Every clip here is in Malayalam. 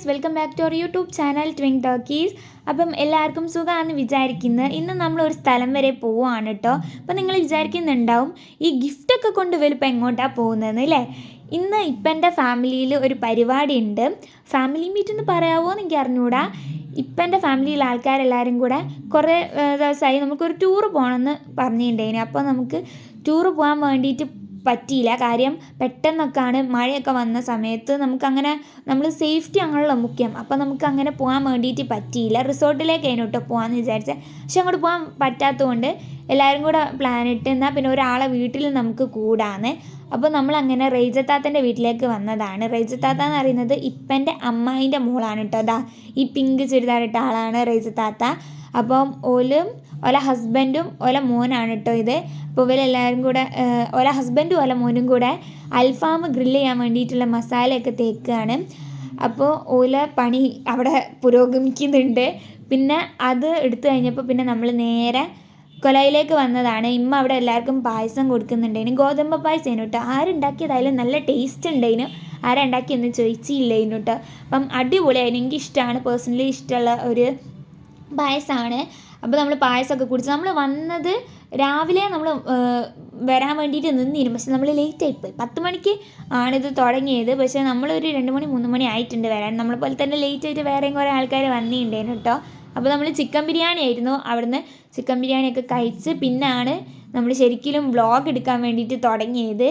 Guys, welcome back to our YouTube channel Twing Talkies. അപ്പം എല്ലാവർക്കും സുഖമാണെന്ന് വിചാരിക്കുന്നത്. ഇന്ന് നമ്മളൊരു സ്ഥലം വരെ പോവുകയാണ് കേട്ടോ. അപ്പം നിങ്ങൾ വിചാരിക്കുന്നുണ്ടാവും ഈ ഗിഫ്റ്റൊക്കെ കൊണ്ട് വലുപ്പം എങ്ങോട്ടാണ് പോകുന്നതെന്ന് അല്ലേ. ഇന്ന് ഇപ്പം എൻ്റെ ഫാമിലിയിൽ ഒരു പരിപാടി ഉണ്ട്. ഫാമിലി മീറ്റ് എന്ന് പറയാമോ എന്ന് എനിക്ക് അറിഞ്ഞുകൂടാ. ഇപ്പം എൻ്റെ ഫാമിലിയിലെ ആൾക്കാരെല്ലാവരും കൂടെ കുറേ ദിവസമായി നമുക്കൊരു ടൂറ് പോകണമെന്ന് പറഞ്ഞിട്ടുണ്ടായിന്. അപ്പോൾ നമുക്ക് ടൂറ് പോകാൻ വേണ്ടിയിട്ട് പറ്റിയില്ല. കാര്യം പെട്ടെന്നൊക്കെയാണ് മഴയൊക്കെ വന്ന സമയത്ത് നമുക്കങ്ങനെ നമ്മൾ സേഫ്റ്റി ആണല്ലോ മുഖ്യം. അപ്പോൾ നമുക്കങ്ങനെ പോകാൻ വേണ്ടിയിട്ട് പറ്റിയില്ല. റിസോർട്ടിലേക്ക് അതിനോട്ട് പോകാമെന്ന് വിചാരിച്ചത്. പക്ഷെ അങ്ങോട്ട് പോകാൻ പറ്റാത്തതുകൊണ്ട് എല്ലാവരും കൂടെ പ്ലാൻ ഇട്ട് എന്നാൽ പിന്നെ ഒരാളെ വീട്ടിൽ നമുക്ക് കൂടാന്ന്. അപ്പോൾ നമ്മളങ്ങനെ റെയ്ജത്താത്തൻ്റെ വീട്ടിലേക്ക് വന്നതാണ്. റെയ്ജത്താത്ത എന്ന് പറയുന്നത് ഇപ്പൻ്റെ അമ്മായിൻ്റെ മോളാണ് കേട്ടോ. അതാ ഈ പിങ്ക് ചുരിദാറിട്ട ആളാണ് റെയ്ജത്താത്ത. അപ്പം ഓല ഹസ്ബൻഡും ഓല മോനാണ് കേട്ടോ ഇത്. അപ്പോൾ ഇവരെല്ലാവരും കൂടെ ഓല ഹസ്ബൻഡും ഓല മോനും കൂടെ അൽഫാം ഗ്രില്ല് ചെയ്യാൻ വേണ്ടിയിട്ടുള്ള മസാലയൊക്കെ തേക്കുകയാണ്. അപ്പോൾ ഓല പണി അവിടെ പുരോഗമിക്കുന്നുണ്ട്. പിന്നെ അത് എടുത്തു കഴിഞ്ഞപ്പോൾ പിന്നെ നമ്മൾ നേരെ കൊലയിലേക്ക് വന്നതാണ്. ഇമ്മ അവിടെ എല്ലാവർക്കും പായസം കൊടുക്കുന്നുണ്ടേനും. ഗോതമ്പ് പായസം കേട്ടോ. ആരുണ്ടാക്കിയതായാലും നല്ല ടേസ്റ്റ് ഉണ്ടായിന്. ആരാ ഉണ്ടാക്കിയെന്ന് ചോദിച്ചില്ലേനു കേട്ടോ. അപ്പം അടിപൊളിയായിരുന്നു. എനിക്കിഷ്ടമാണ്, പേഴ്സണലി ഇഷ്ടമുള്ള ഒരു പായസമാണ്. അപ്പോൾ നമ്മൾ പായസമൊക്കെ കുടിച്ച് നമ്മൾ വന്നത് രാവിലെ നമ്മൾ വരാൻ വേണ്ടിയിട്ട് നിന്നിരുന്നു. പക്ഷെ നമ്മൾ ലേറ്റായിപ്പോയി. 10 മണിക്ക് ആണിത് തുടങ്ങിയത്. പക്ഷേ നമ്മളൊരു 2 മണി 3 മണി ആയിട്ടുണ്ട് വരാൻ. നമ്മളെപ്പോലെ തന്നെ ലേറ്റായിട്ട് വേറെയും കുറേ ആൾക്കാർ വന്നിട്ടുണ്ടായിരുന്നു കേട്ടോ. അപ്പോൾ നമ്മൾ ചിക്കൻ ബിരിയാണി ആയിരുന്നു. അവിടുന്ന് ചിക്കൻ ബിരിയാണിയൊക്കെ കഴിച്ച് പിന്നാണ് നമ്മൾ ശരിക്കും വ്ളോഗ് എടുക്കാൻ വേണ്ടിയിട്ട് തുടങ്ങിയത്.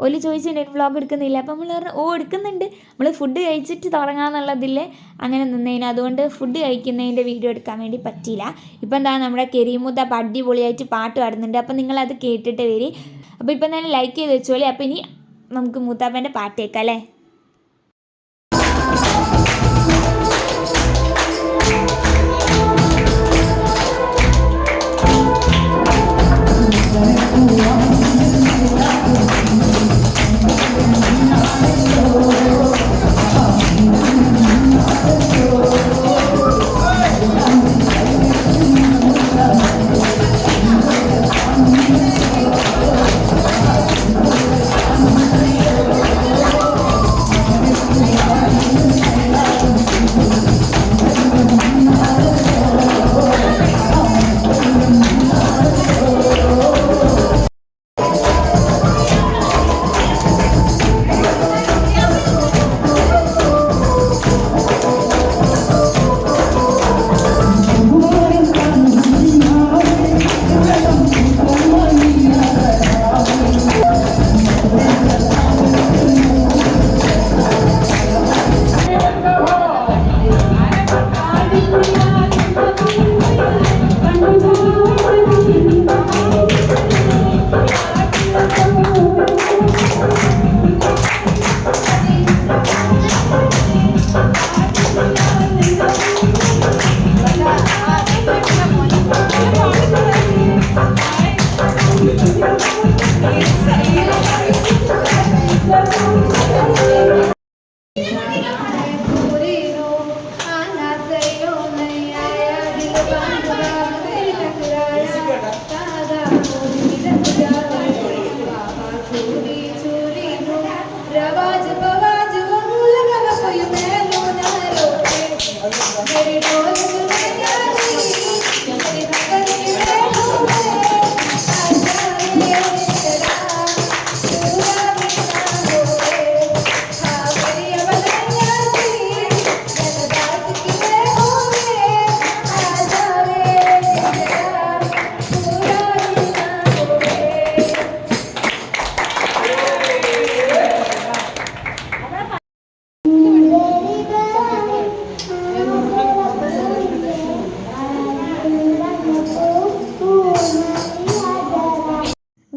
ഒരു ചോദിച്ചിട്ടുണ്ടായിരുന്നു വ്ളോഗ് എടുക്കുന്നില്ല. അപ്പോൾ നമ്മൾ പറഞ്ഞു എടുക്കുന്നുണ്ട്. നമ്മൾ ഫുഡ് കഴിച്ചിട്ട് തുടങ്ങാമെന്നുള്ളതിൽ അങ്ങനെ നിന്നതിന്. അതുകൊണ്ട് ഫുഡ് കഴിക്കുന്നതിൻ്റെ വീഡിയോ എടുക്കാൻ വേണ്ടി പറ്റിയില്ല. ഇപ്പം എന്താ നമ്മുടെ കരീമുദ്ദ അടിപൊളിയായിട്ട് പാട്ട് പാടുന്നുണ്ട്. അപ്പോൾ നിങ്ങളത് കേട്ടിട്ട് വരി. അപ്പോൾ ഇപ്പം തന്നെ ലൈക്ക് ചെയ്ത് വെച്ചോളി. അപ്പോൾ ഇനി നമുക്ക് മൂത്താപ്പൻ്റെ പാട്ട് കേൾക്കാം അല്ലേ.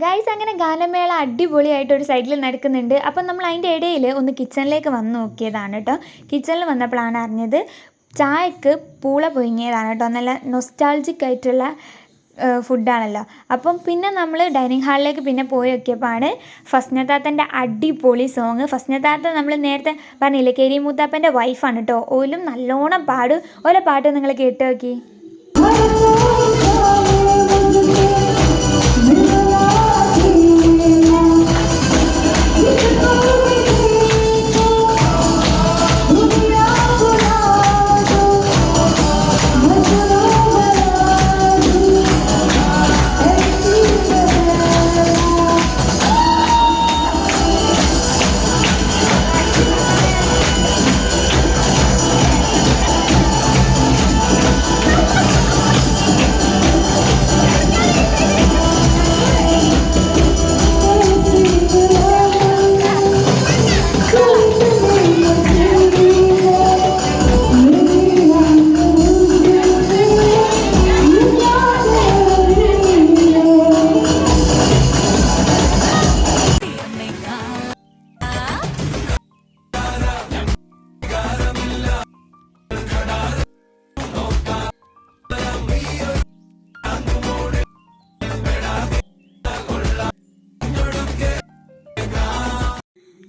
ഗൈസ്, അങ്ങനെ ഗാനമേള അടിപൊളിയായിട്ടൊരു സൈഡിൽ നടക്കുന്നുണ്ട്. അപ്പം നമ്മൾ അതിൻ്റെ ഇടയിൽ ഒന്ന് കിച്ചണിലേക്ക് വന്ന് നോക്കിയതാണ് കേട്ടോ. കിച്ചണിൽ വന്നപ്പോഴാണ് അറിഞ്ഞത് ചായക്ക് പൂള പൊങ്ങിയതാണ് കേട്ടോ. നല്ല നൊസ്റ്റാൾജിക് ആയിട്ടുള്ള ഫുഡാണല്ലോ. അപ്പം പിന്നെ നമ്മൾ ഡൈനിങ് ഹാളിലേക്ക് പിന്നെ പോയി നോക്കിയപ്പോഴാണ് ഫസ്നത്താത്തൻ്റെ അടിപൊളി സോങ്. ഫസ്നത്താത്ത നമ്മൾ നേരത്തെ പറഞ്ഞില്ലേ കരീമുത്താപ്പൻ്റെ വൈഫാണ് കേട്ടോ. ഓലും നല്ലോണം പാടും. ഓരോ പാട്ട് നിങ്ങൾ കേട്ട് നോക്കി.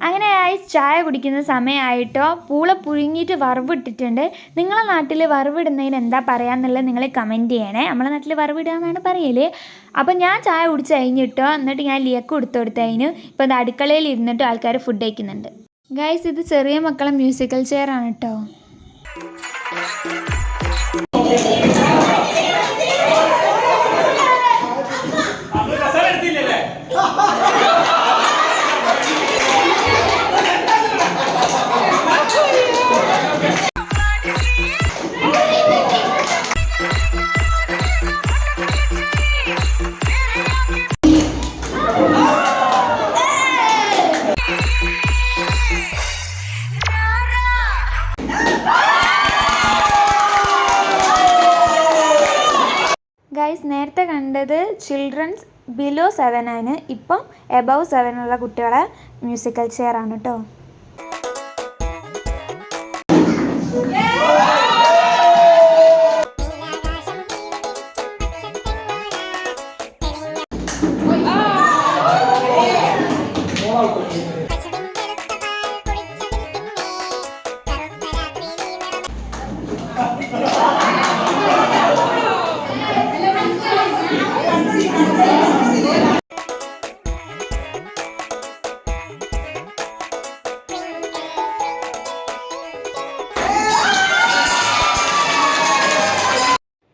അങ്ങനെ ചായ കുടിക്കുന്ന സമയമായിട്ടോ. പൂള പുഴുങ്ങിയിട്ട് വറവിട്ടിട്ടുണ്ട്. നിങ്ങളെ നാട്ടിൽ വറവിടുന്നതിന് എന്താ പറയാന്നുള്ളത് നിങ്ങൾ കമൻറ്റ് ചെയ്യണേ. നമ്മളെ നാട്ടിൽ വറവിടുക എന്നാണ് പറയൽ. അപ്പം ഞാൻ ചായ കുടിച്ച് കഴിഞ്ഞിട്ടോ, എന്നിട്ട് ഞാൻ ലിയക്ക് കൊടുത്തതിന് ഇപ്പോൾ ഇത് അടുക്കളയിൽ ഇരുന്നിട്ട് ആൾക്കാർ ഫുഡ് കഴിക്കുന്നുണ്ട്. ഗൈസ്, ഇത് ചെറിയ മക്കളെ മ്യൂസിക്കൽ ചെയർ ആണ് കേട്ടോ. ഗൈസ്, നേരത്തെ കണ്ടത് ചിൽഡ്രൻസ് ബിലോ 7 ആണ്. ഇപ്പം എബവ് 7 ഉള്ള കുട്ടികളെ മ്യൂസിക്കൽ ചെയർ ആണ് കേട്ടോ.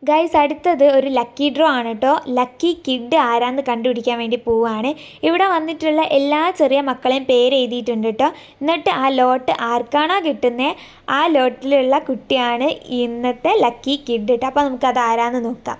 ഗൈസ്, അടുത്തത് ഒരു ലക്കി ഡ്രോ ആണ് കേട്ടോ. ലക്കി കിഡ് ആരാന്ന് കണ്ടുപിടിക്കാൻ വേണ്ടി പോവുകയാണ്. ഇവിടെ വന്നിട്ടുള്ള എല്ലാ ചെറിയ മക്കളെയും പേര് എഴുതിയിട്ടുണ്ട് കേട്ടോ. എന്നിട്ട് ആ ലോട്ട് ആർക്കാണോ കിട്ടുന്നത് ആ ലോട്ടിലുള്ള കുട്ടിയാണ് ഇന്നത്തെ ലക്കി കിഡ് കേട്ടോ. അപ്പോൾ നമുക്കത് ആരാന്ന് നോക്കാം.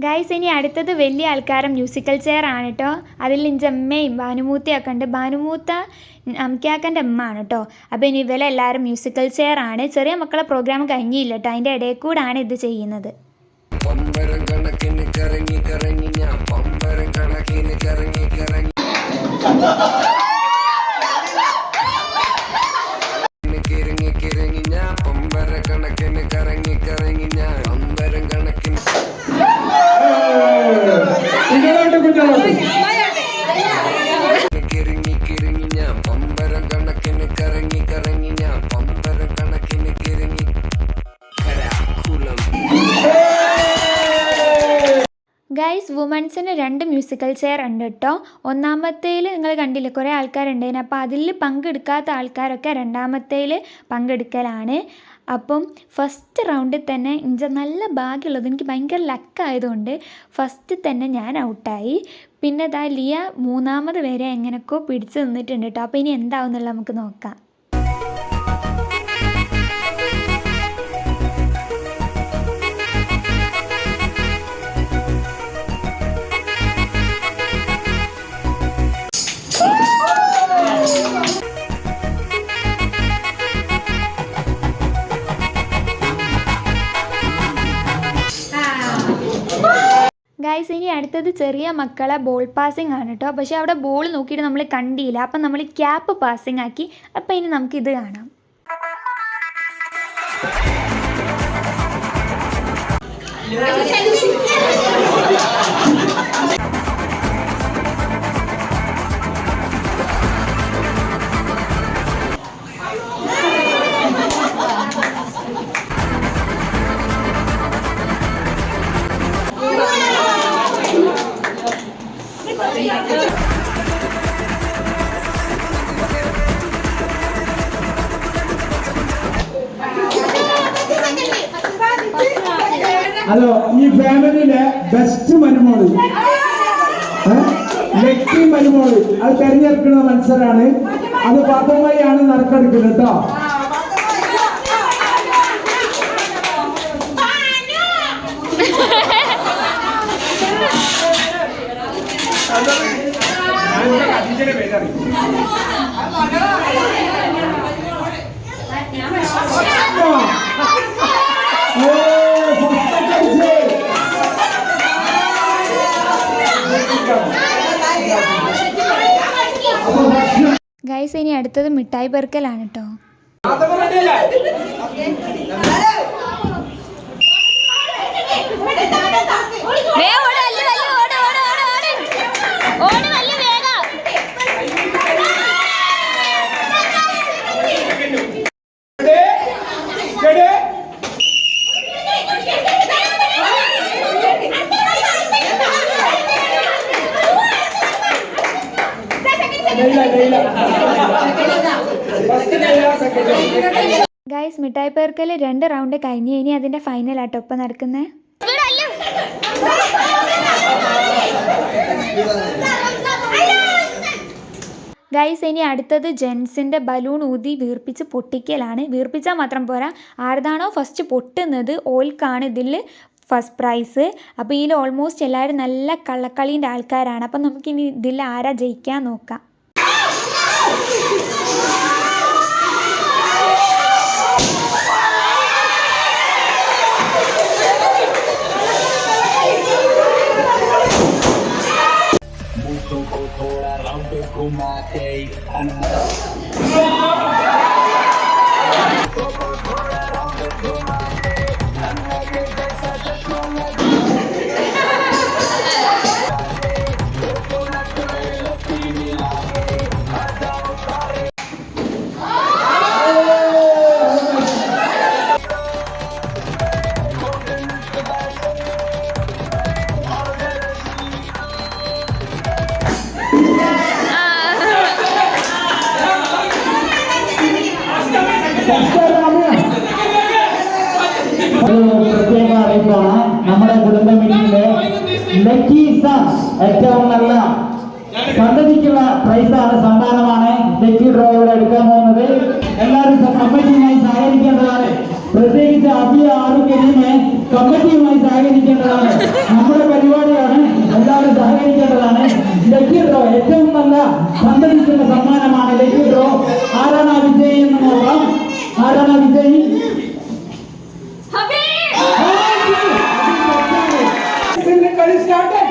ഗൈസ്, ഇനി അടുത്തത് വലിയ ആൾക്കാരെ മ്യൂസിക്കൽ ചെയർ ആണ് കേട്ടോ. അതിൽ എൻ്റെ അമ്മയും ഭാനുമൂത്തയൊക്കെ ഉണ്ട്. ഭാനുമൂത്ത അമ്മിക്കാക്കൻ്റെ അമ്മ ആണ് കേട്ടോ. അപ്പോൾ ഇനി ഇവരെല്ലാവരും മ്യൂസിക്കൽ ചെയർ ആണ്. ചെറിയ മക്കളെ പ്രോഗ്രാം കഴിഞ്ഞില്ല കേട്ടോ, അതിൻ്റെ ഇടയിൽ കൂടാണ് ഇത് ചെയ്യുന്നത്. ഗൈസ്, വുമൻസിന് 2 മ്യൂസിക്കൽ ചെയർ ഉണ്ട് കേട്ടോ. ഒന്നാമത്തേൽ നിങ്ങൾ കണ്ടില്ലേ കുറേ ആൾക്കാരുണ്ടായിരുന്നു. അപ്പോൾ അതിൽ പങ്കെടുക്കാത്ത ആൾക്കാരൊക്കെ രണ്ടാമത്തേൽ പങ്കെടുക്കലാണ്. അപ്പം ഫസ്റ്റ് റൗണ്ടിൽ തന്നെ എനിക്ക് നല്ല ഭാഗ്യമുള്ളത്, എനിക്ക് ഭയങ്കര ലക്കായതുകൊണ്ട് ഫസ്റ്റ് തന്നെ ഞാൻ ഔട്ടായി. പിന്നെ ലിയ 3ാമത് വരെ എങ്ങനെയൊക്കെ പിടിച്ച് നിന്നിട്ടുണ്ട് കേട്ടോ. അപ്പോൾ ഇനി എന്താവും എന്നുള്ളത് നമുക്ക് നോക്കാം. ഗൈസ്, ഇനി അടുത്തത് ചെറിയ മക്കളെ ബോൾ പാസിംഗ് ആണ് കേട്ടോ. പക്ഷേ അവിടെ ബോൾ നോക്കിയിട്ട് നമ്മൾ കണ്ടില്ല. അപ്പം നമ്മൾ ക്യാപ്പ് പാസിംഗ് ആക്കി. അപ്പം ഇനി നമുക്കിത് കാണാം. ഹലോ, ഈ ഫാമിലിയിലെ ബെസ്റ്റ് മരുമോള് ലക്കി മരുമോള് അത് തെരഞ്ഞെടുക്കുന്ന മത്സരമാണ്. അത് പാത്തുമ്മയാണ് നറുക്കെടുക്കുന്നത് കേട്ടോ. ഗൈസ്, ഇനി അടുത്തത് മിഠായി പെറുക്കലാണ് കേട്ടോ. ഗൈസ് മിഠായി പേർക്കൽ 2 റൗണ്ട് കഴിഞ്ഞ് ഇനി അതിൻ്റെ ഫൈനലാട്ടോ ഇപ്പം നടക്കുന്നത്. ഗൈസ് ഇനി അടുത്തത് ജെൻസിൻ്റെ ബലൂൺ ഊതി വീർപ്പിച്ച് പൊട്ടിക്കലാണ്. വീർപ്പിച്ചാൽ മാത്രം പോരാ, ആരതാണോ ഫസ്റ്റ് പൊട്ടുന്നത് ഓൽക്കാണ് ഇതിൽ ഫസ്റ്റ് പ്രൈസ്. അപ്പോൾ ഇതിൽ ഓൾമോസ്റ്റ് എല്ലാവരും നല്ല കള്ളക്കളീൻ്റെ ആൾക്കാരാണ്. അപ്പം നമുക്കിനി ഇതിൽ ആരാ ജയിക്കാൻ നോക്കാം. പ്രത്യേക അറിയിപ്പാണ്. നമ്മുടെ കുടുംബ മീറ്റിലെ ലക്കി സൺ ഏറ്റവും നല്ല സന്തതിക്കുള്ള പ്രൈസാണ്, സമ്മാനമാണ് ലക്കി ഡ്രോയോടെ എടുക്കാൻ പോകുന്നത്. എല്ലാവരും കമ്മിറ്റിയുമായി സഹകരിക്കേണ്ടതാണ്. പ്രത്യേകിച്ച് അധിക ആരോഗ്യത്തിന് കമ്മിറ്റിയുമായി സഹകരിക്കേണ്ടതാണ്. നമ്മുടെ പരിപാടിയാണ്, എല്ലാവരും സഹകരിക്കേണ്ടതാണ്. ലക്കി ഡ്രോ ഏറ്റവും നല്ല സന്തതിക്കുള്ള സമ്മാനമാണ് ലക്കി ഡ്രോ. ആരാണ് വിജയി എന്ന് നോക്കാം. ആരാണ് വിജയി? കളി സ്റ്റാർട്ട്.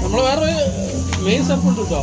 നമ്മള് വേറെ മെയിൻ സ്റ്റെപ്പ് ഉണ്ട് കേട്ടോ.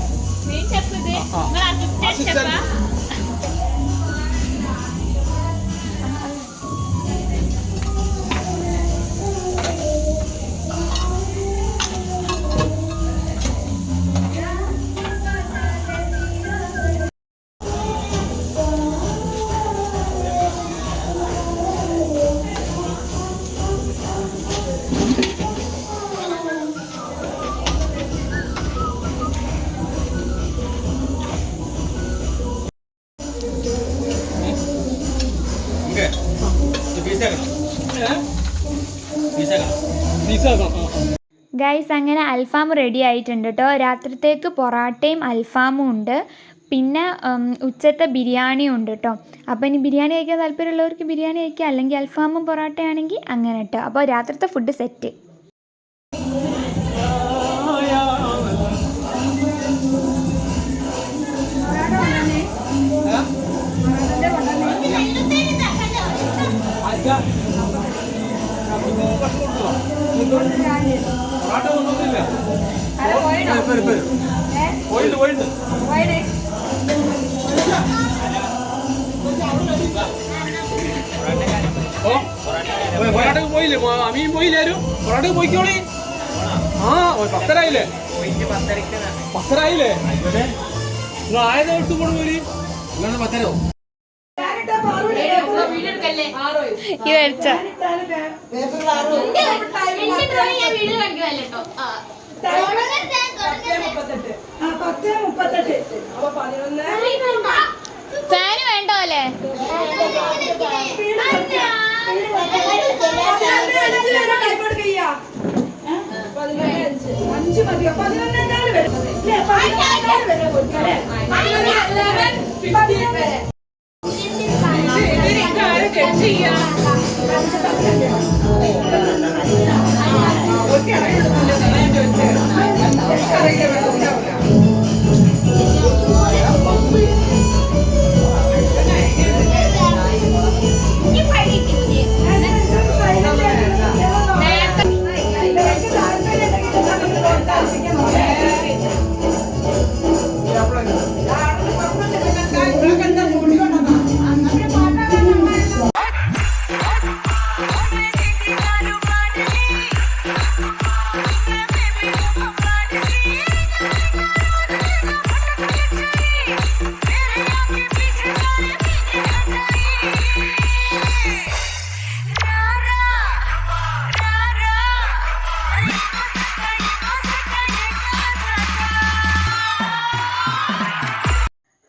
ഗൈസ് അങ്ങനെ അൽഫാം റെഡി ആയിട്ടുണ്ട് കേട്ടോ. രാത്രിത്തേക്ക് പൊറാട്ടയും അൽഫാമും ഉണ്ട്, പിന്നെ ഉച്ചത്തെ ബിരിയാണിയും ഉണ്ട് കേട്ടോ. അപ്പോൾ ഇനി ബിരിയാണി കഴിക്കാൻ താല്പര്യമുള്ളവർക്ക് ബിരിയാണി കഴിക്കാം, അല്ലെങ്കിൽ അൽഫാമും പൊറാട്ടയാണെങ്കിൽ അങ്ങനെ കേട്ടോ. അപ്പോൾ രാത്രിത്തെ ഫുഡ് സെറ്റ്. പൊറാട്ടക്ക് പോയില്ലേ? അമീൻ പോയില്ലാരും. പൊറാട്ടക്ക് പോയിക്കോളി. ആ 10:00 ആയില്ലേ? 10:30 പത്തരായില്ലേ നിങ്ങൾ ആയത് എടുത്തു പോണ പോലെ ഇല്ലാണ്ട് പത്തരോ ഈ വരച്ച ഫാന് വേണ്ടോ അല്ലേ?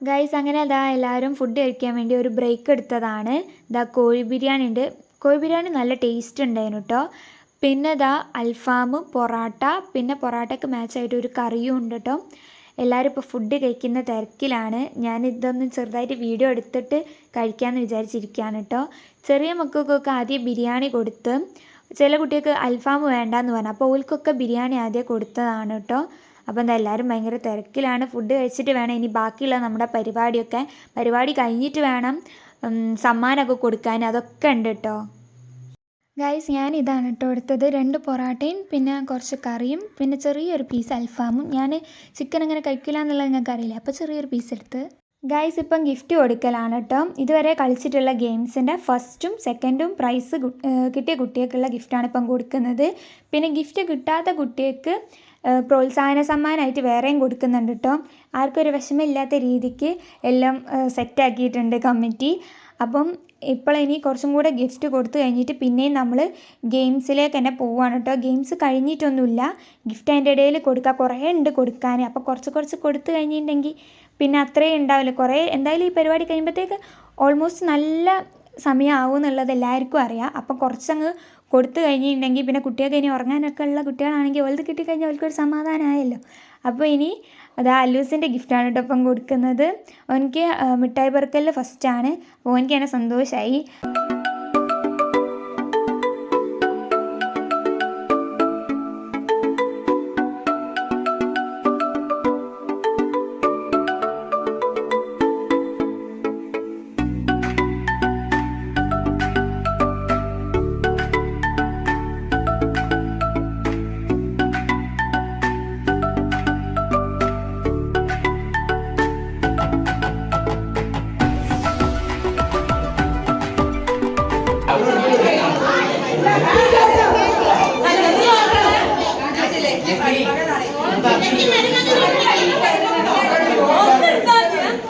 ഗൈസ് അങ്ങനെ അതാ എല്ലാവരും ഫുഡ് കഴിക്കാൻ വേണ്ടി ഒരു ബ്രേക്ക് എടുത്തതാണ്. ഇതാ കോഴി ബിരിയാണി ഉണ്ട്. കോഴി ബിരിയാണി നല്ല ടേസ്റ്റ് ഉണ്ടായിരുന്നു കേട്ടോ. പിന്നെ ഇതാ അൽഫാം, പൊറാട്ട, പിന്നെ പൊറാട്ടയ്ക്ക് മാച്ചായിട്ട് ഒരു കറിയും ഉണ്ട് കേട്ടോ. എല്ലാവരും ഇപ്പോൾ ഫുഡ് കഴിക്കുന്ന തിരക്കിലാണ്. ഞാൻ ഇതൊന്ന് ചെറുതായിട്ട് വീഡിയോ എടുത്തിട്ട് കഴിക്കാമെന്ന് വിചാരിച്ചിരിക്കുകയാണ് കേട്ടോ. ചെറിയ മക്കൾക്കൊക്കെ ആദ്യം ബിരിയാണി കൊടുത്ത്, ചില കുട്ടികൾക്ക് അൽഫാം വേണ്ടാന്ന് പറഞ്ഞു. അപ്പോൾ ഓൽക്കൊക്കെ ബിരിയാണി ആദ്യം കൊടുത്തതാണ് കേട്ടോ. അപ്പോൾ എന്താ എല്ലാവരും ഭയങ്കര തിരക്കിലാണ്. ഫുഡ് കഴിച്ചിട്ട് വേണം ഇനി ബാക്കിയുള്ള നമ്മുടെ പരിപാടി കഴിഞ്ഞിട്ട് വേണം സമ്മാനമൊക്കെ കൊടുക്കാൻ. അതൊക്കെ ഉണ്ട് കേട്ടോ. ഗൈസ് ഞാൻ ഇതാണ് കേട്ടോ എടുത്തത്. 2 പൊറാട്ടയും പിന്നെ കുറച്ച് കറിയും പിന്നെ ചെറിയൊരു പീസ് അൽഫാമും. ഞാൻ ചിക്കൻ അങ്ങനെ കഴിക്കില്ല എന്നുള്ളത് നിങ്ങൾക്ക് അറിയില്ല, അപ്പോൾ ചെറിയൊരു പീസ് എടുത്ത്. ഗൈസ് ഇപ്പം ഗിഫ്റ്റ് കൊടുക്കലാണ് കേട്ടോ. ഇതുവരെ കളിച്ചിട്ടുള്ള ഗെയിംസിൻ്റെ ഫസ്റ്റും സെക്കൻഡും പ്രൈസ് കിട്ടിയ കുട്ടികൾക്കുള്ള ഗിഫ്റ്റാണ് ഇപ്പം കൊടുക്കുന്നത്. പിന്നെ ഗിഫ്റ്റ് കിട്ടാത്ത കുട്ടികൾക്ക് പ്രോത്സാഹന സമ്മാനമായിട്ട് വേറെയും കൊടുക്കുന്നുണ്ട് കേട്ടോ. ആർക്കൊരു വിഷമമില്ലാത്ത രീതിക്ക് എല്ലാം സെറ്റാക്കിയിട്ടുണ്ട് കമ്മിറ്റി. അപ്പം ഇനി കുറച്ചും കൂടെ ഗിഫ്റ്റ് കൊടുത്തു കഴിഞ്ഞിട്ട് പിന്നെയും നമ്മൾ ഗെയിംസിലേക്ക് തന്നെ പോവുകയാണ് കേട്ടോ. ഗെയിംസ് കഴിഞ്ഞിട്ടൊന്നുമില്ല, ഗിഫ്റ്റ് അതിൻ്റെ ഇടയിൽ കൊടുക്കുക. കുറേ ഉണ്ട് കൊടുക്കാൻ. അപ്പോൾ കുറച്ച് കൊടുത്തു കഴിഞ്ഞിട്ടുണ്ടെങ്കിൽ പിന്നെ അത്രയും ഉണ്ടാവില്ല. കുറേ എന്തായാലും ഈ പരിപാടി കഴിയുമ്പോഴത്തേക്ക് ഓൾമോസ്റ്റ് നല്ല സമയമാവും എന്നുള്ളത് എല്ലാവർക്കും അറിയാം. അപ്പം കുറച്ചങ്ങ് കൊടുത്തു കഴിഞ്ഞിട്ടുണ്ടെങ്കിൽ പിന്നെ കുട്ടികൾക്ക് ഇനി ഉറങ്ങാനൊക്കെ ഉള്ള കുട്ടികളാണെങ്കിൽ ഓൽത് കിട്ടിക്കഴിഞ്ഞാൽ ഓൽക്കൊരു സമാധാനമായല്ലോ. അപ്പോൾ ഇനി അത് അല്ലൂസിൻ്റെ ഗിഫ്റ്റാണ് കേട്ടോ ഇപ്പം കൊടുക്കുന്നത്. ഓനിക്ക് മിഠായി പെറുക്കലിൽ ഫസ്റ്റാണ്. അപ്പോൾ ഓനിക്ക് തന്നെ സന്തോഷമായി.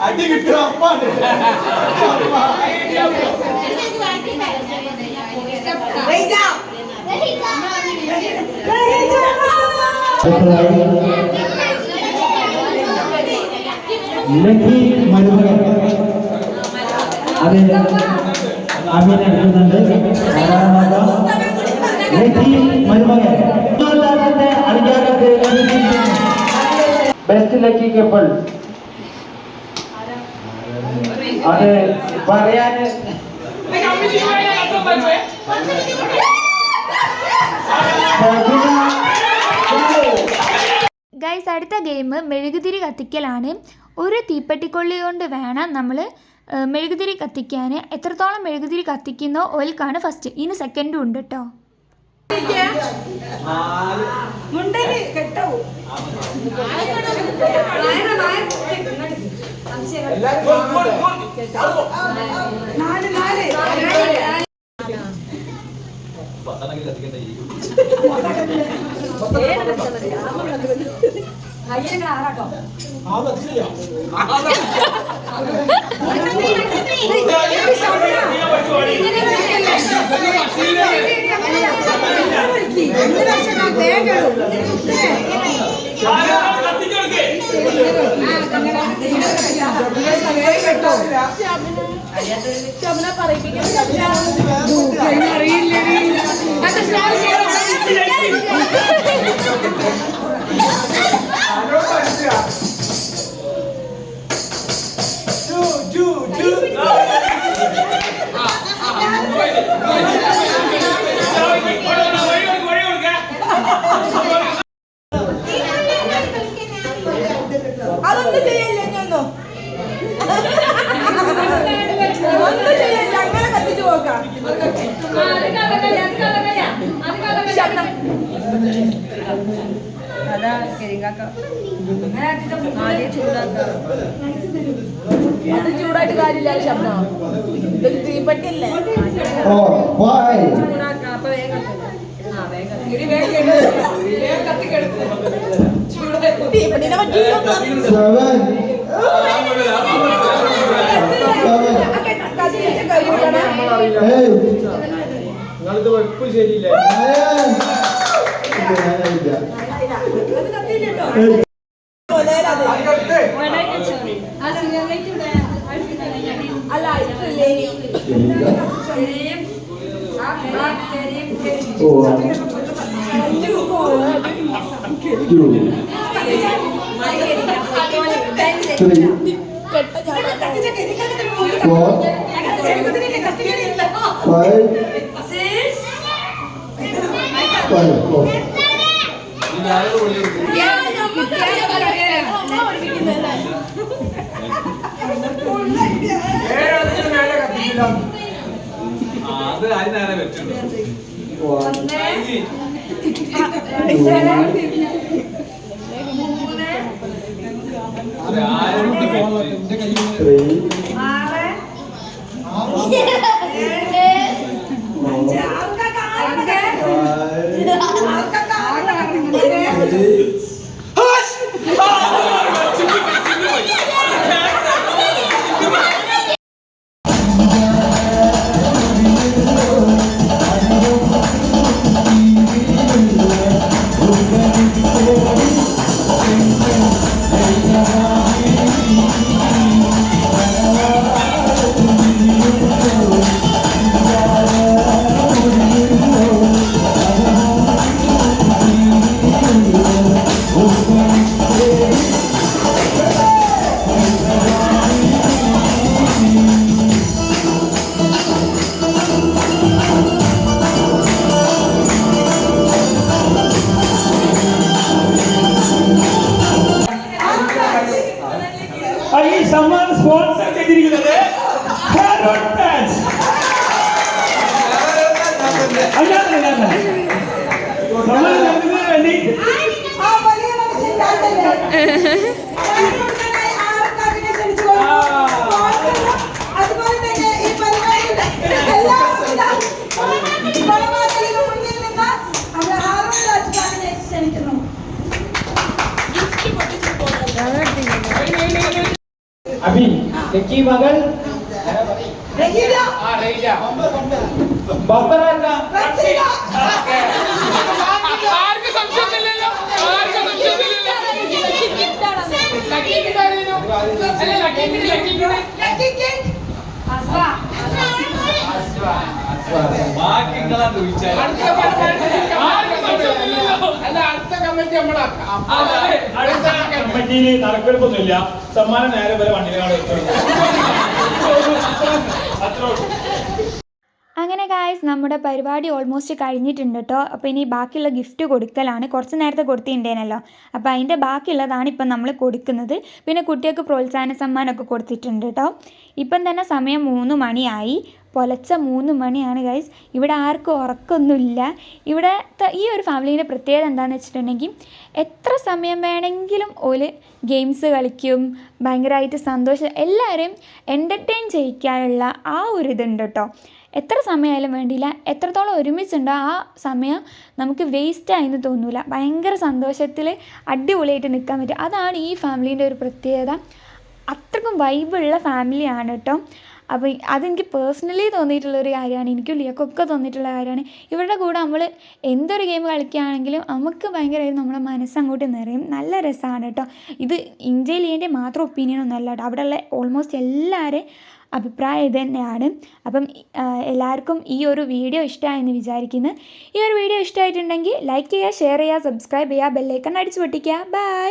അടി കിട്ടും അപ്പാണ്. അതെ അമീൻ എടുക്കുന്നുണ്ട്. Best lucky couple. അത് പറയാൻ ഗൈസ് അടുത്ത ഗെയിം മെഴുകുതിരി കത്തിക്കലാണ്. ഒരു തീപ്പെട്ടിക്കൊള്ളി കൊണ്ട് വേണം നമ്മൾ മെഴുകുതിരി കത്തിക്കാൻ. എത്രത്തോളം മെഴുകുതിരി കത്തിക്കുന്നോ ഓൽക്കാണ് ഫസ്റ്റ്. ഇനി സെക്കൻഡും ഉണ്ട് കേട്ടോ. അതൊന്നും ചെയ്യല്ലേ ഞാനോ ഒന്നും ചെയ്യല്ല അങ്ങനെ കത്തിച്ചു പോക്കാം അത് ചൂടായിട്ട് കാര്യമില്ല ശബ്ദം ഇതൊരു തീപ്പട്ടിയല്ലേ ചൂടാക്കാം അപ്പൊ വേഗം തീപ്പട്ടിനെ പറ്റിയോ നിങ്ങളിത് വെപ്പ് ശരിയില്ല അല്ല അത് അതിനേരെ വെച്ചിട്ടുണ്ട് ഈ സമ്മാനം സ്പോൺസർ ചെയ്തിരിക്കുന്നത് സമ്മാനം നൽകുന്നതിന് വേണ്ടി അതുപോലെ തന്നെ ഈ പരിപാടിയുടെ എല്ലാവിധ മുന്നിൽ നിന്ന് അവർ ആരോഗ്യ ക്ഷണിക്കുന്നു. അഭി തെക്കി മകൾ ബമ്പറാക്ക ആർക്കും സംശയമൊന്നുമില്ലല്ലോ ആർക്കും സംശയമൊന്നുമില്ലല്ലോ കമ്മിറ്റിയിൽ നറുക്കെടുപ്പൊന്നുമില്ല. സമ്മാനം നേരെ വരെ വണ്ടിയിലാണ് അത്ര. അങ്ങനെ ഗായ്സ് നമ്മുടെ പരിപാടി ഓൾമോസ്റ്റ് കഴിഞ്ഞിട്ടുണ്ട് കേട്ടോ. അപ്പോൾ ഇനി ബാക്കിയുള്ള ഗിഫ്റ്റ് കൊടുക്കലാണ്. കുറച്ച് നേരത്തെ കൊടുത്തിട്ടുണ്ടേനല്ലോ, അപ്പോൾ അതിൻ്റെ ബാക്കിയുള്ളതാണ് ഇപ്പം നമ്മൾ കൊടുക്കുന്നത്. പിന്നെ കുട്ടികൾക്ക് പ്രോത്സാഹന സമ്മാനമൊക്കെ കൊടുത്തിട്ടുണ്ട് കേട്ടോ. ഇപ്പം തന്നെ സമയം 3 മണിയായി, പുലർച്ചെ 3 മണിയാണ് ഗൈസ്. ഇവിടെ ആർക്കും ഉറക്കമൊന്നുമില്ല. ഇവിടെ ഈ ഒരു ഫാമിലീൻ്റെ പ്രത്യേകത എന്താണെന്ന് വെച്ചിട്ടുണ്ടെങ്കിൽ എത്ര സമയം വേണമെങ്കിലും ഓല് ഗെയിംസ് കളിക്കും. ഭയങ്കരമായിട്ട് സന്തോഷം, എല്ലാവരെയും എൻ്റർടൈൻ ചെയ്യിക്കാനുള്ള ആ ഒരു ഇതുണ്ട് കേട്ടോ. എത്ര സമയമായാലും വേണ്ടിയില്ല, എത്രത്തോളം ഒരുമിച്ചുണ്ടോ ആ സമയം നമുക്ക് വേസ്റ്റായെന്ന് തോന്നില്ല. ഭയങ്കര സന്തോഷത്തിൽ അടിപൊളിയായിട്ട് നിൽക്കാൻ പറ്റും. അതാണ് ഈ ഫാമിലീൻ്റെ ഒരു പ്രത്യേകത. അത്രക്കും വൈബുള്ള ഫാമിലിയാണ് കേട്ടോ. അപ്പോൾ അതെനിക്ക് പേഴ്സണലി തോന്നിയിട്ടുള്ളൊരു കാര്യമാണ്, എനിക്കും ലിയക്കൊക്കെ തോന്നിയിട്ടുള്ള കാര്യമാണ്. ഇവരുടെ കൂടെ നമ്മൾ എന്തൊരു ഗെയിം കളിക്കുകയാണെങ്കിലും നമുക്ക് ഭയങ്കരമായിട്ട് നമ്മളെ മനസ്സങ്ങോട്ട് നിറയും. നല്ല രസമാണ് കേട്ടോ. ഇത് ഇന്ത്യയിൽ ലിയൻ്റെ മാത്രം ഒപ്പീനിയനൊന്നും അല്ല കേട്ടോ, അവിടെയുള്ള ഓൾമോസ്റ്റ് എല്ലാവരെയും അഭിപ്രായം ഇത് തന്നെയാണ്. അപ്പം എല്ലാവർക്കും ഈ ഒരു വീഡിയോ ഇഷ്ടമായെന്ന് വിചാരിക്കുന്നു. ഈ ഒരു വീഡിയോ ഇഷ്ടമായിട്ടുണ്ടെങ്കിൽ ലൈക്ക് ചെയ്യുക, ഷെയർ ചെയ്യുക, സബ്സ്ക്രൈബ് ചെയ്യുക, ബെല്ലൈക്കൺ അടിച്ചു പൊട്ടിക്കുക. ബൈ.